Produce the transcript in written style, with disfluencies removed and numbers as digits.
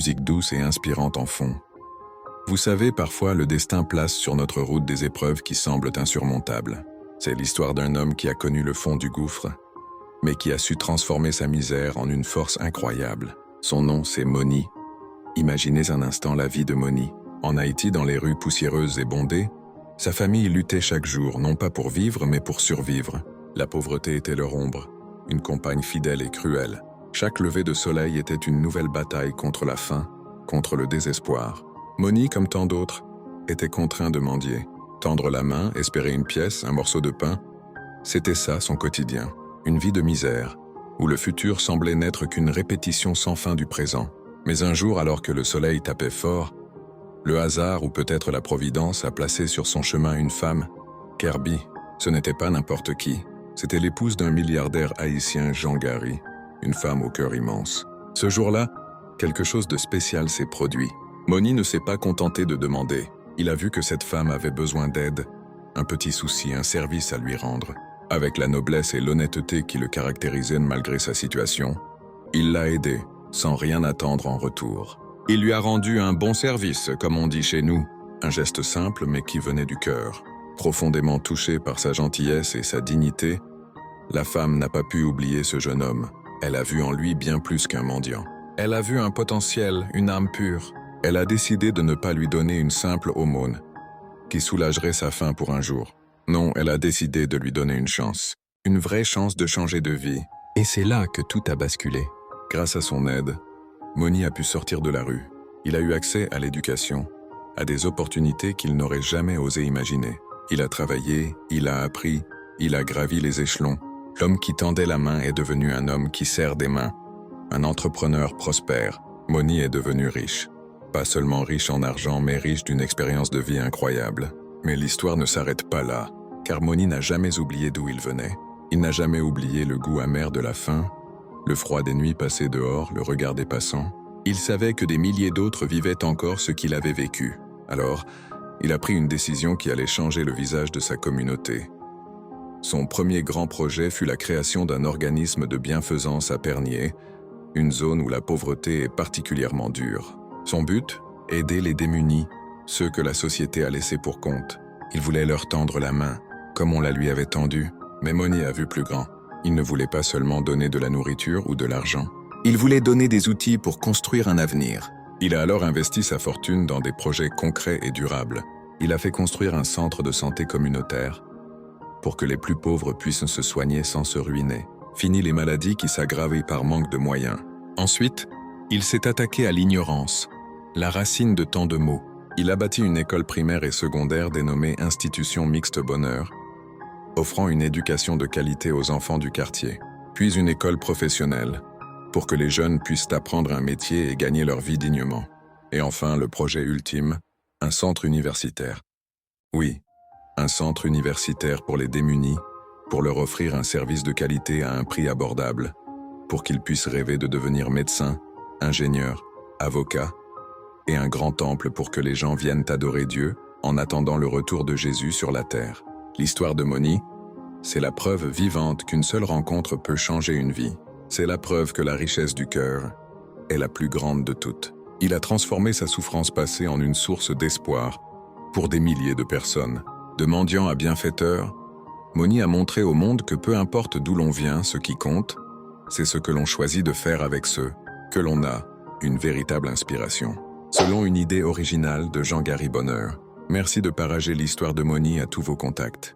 musique douce et inspirante en fond. Vous savez, parfois, le destin place sur notre route des épreuves qui semblent insurmontables. C'est l'histoire d'un homme qui a connu le fond du gouffre, mais qui a su transformer sa misère en une force incroyable. Son nom, c'est Moni. Imaginez un instant la vie de Moni. En Haïti, dans les rues poussiéreuses et bondées, sa famille luttait chaque jour, non pas pour vivre, mais pour survivre. La pauvreté était leur ombre, une compagne fidèle et cruelle. Chaque lever de soleil était une nouvelle bataille contre la faim, contre le désespoir. Moni, comme tant d'autres, était contraint de mendier. Tendre la main, espérer une pièce, un morceau de pain, c'était ça son quotidien. Une vie de misère, où le futur semblait n'être qu'une répétition sans fin du présent. Mais un jour, alors que le soleil tapait fort, le hasard ou peut-être la providence a placé sur son chemin une femme, Kerby. Ce n'était pas n'importe qui. C'était l'épouse d'un milliardaire haïtien, Jean Gary, une femme au cœur immense. Ce jour-là, quelque chose de spécial s'est produit. Moni ne s'est pas contenté de demander. Il a vu que cette femme avait besoin d'aide, un petit souci, un service à lui rendre. Avec la noblesse et l'honnêteté qui le caractérisaient malgré sa situation, il l'a aidée, sans rien attendre en retour. Il lui a rendu un bon service, comme on dit chez nous, un geste simple mais qui venait du cœur. Profondément touchée par sa gentillesse et sa dignité, la femme n'a pas pu oublier ce jeune homme. Elle a vu en lui bien plus qu'un mendiant. Elle a vu un potentiel, une âme pure. Elle a décidé de ne pas lui donner une simple aumône, qui soulagerait sa faim pour un jour. Non, elle a décidé de lui donner une chance. Une vraie chance de changer de vie. Et c'est là que tout a basculé. Grâce à son aide, Moni a pu sortir de la rue. Il a eu accès à l'éducation, à des opportunités qu'il n'aurait jamais osé imaginer. Il a travaillé, il a appris, il a gravi les échelons. L'homme qui tendait la main est devenu un homme qui serre des mains. Un entrepreneur prospère. Moni est devenu riche. Pas seulement riche en argent, mais riche d'une expérience de vie incroyable. Mais l'histoire ne s'arrête pas là, car Moni n'a jamais oublié d'où il venait. Il n'a jamais oublié le goût amer de la faim, le froid des nuits passées dehors, le regard des passants. Il savait que des milliers d'autres vivaient encore ce qu'il avait vécu. Alors, il a pris une décision qui allait changer le visage de sa communauté. Son premier grand projet fut la création d'un organisme de bienfaisance à Pernier, une zone où la pauvreté est particulièrement dure. Son but ? Aider les démunis, ceux que la société a laissés pour compte. Il voulait leur tendre la main, comme on la lui avait tendue. Mais Moni a vu plus grand. Il ne voulait pas seulement donner de la nourriture ou de l'argent. Il voulait donner des outils pour construire un avenir. Il a alors investi sa fortune dans des projets concrets et durables. Il a fait construire un centre de santé communautaire pour que les plus pauvres puissent se soigner sans se ruiner. Fini les maladies qui s'aggravaient par manque de moyens. Ensuite, il s'est attaqué à l'ignorance, la racine de tant de maux. Il a bâti une école primaire et secondaire dénommée Institution Mixte Bonheur, offrant une éducation de qualité aux enfants du quartier, puis une école professionnelle, pour que les jeunes puissent apprendre un métier et gagner leur vie dignement. Et enfin, le projet ultime, un centre universitaire. Oui, un centre universitaire pour les démunis, pour leur offrir un service de qualité à un prix abordable, pour qu'ils puissent rêver de devenir médecins, ingénieurs, avocats, et un grand temple pour que les gens viennent adorer Dieu en attendant le retour de Jésus sur la terre. L'histoire de Moni, c'est la preuve vivante qu'une seule rencontre peut changer une vie. C'est la preuve que la richesse du cœur est la plus grande de toutes. Il a transformé sa souffrance passée en une source d'espoir pour des milliers de personnes. De mendiant à bienfaiteur, Moni a montré au monde que peu importe d'où l'on vient, ce qui compte, c'est ce que l'on choisit de faire avec ceux que l'on a, une véritable inspiration. Selon une idée originale de Jean Gary Bonheur. Merci de partager l'histoire de Moni à tous vos contacts.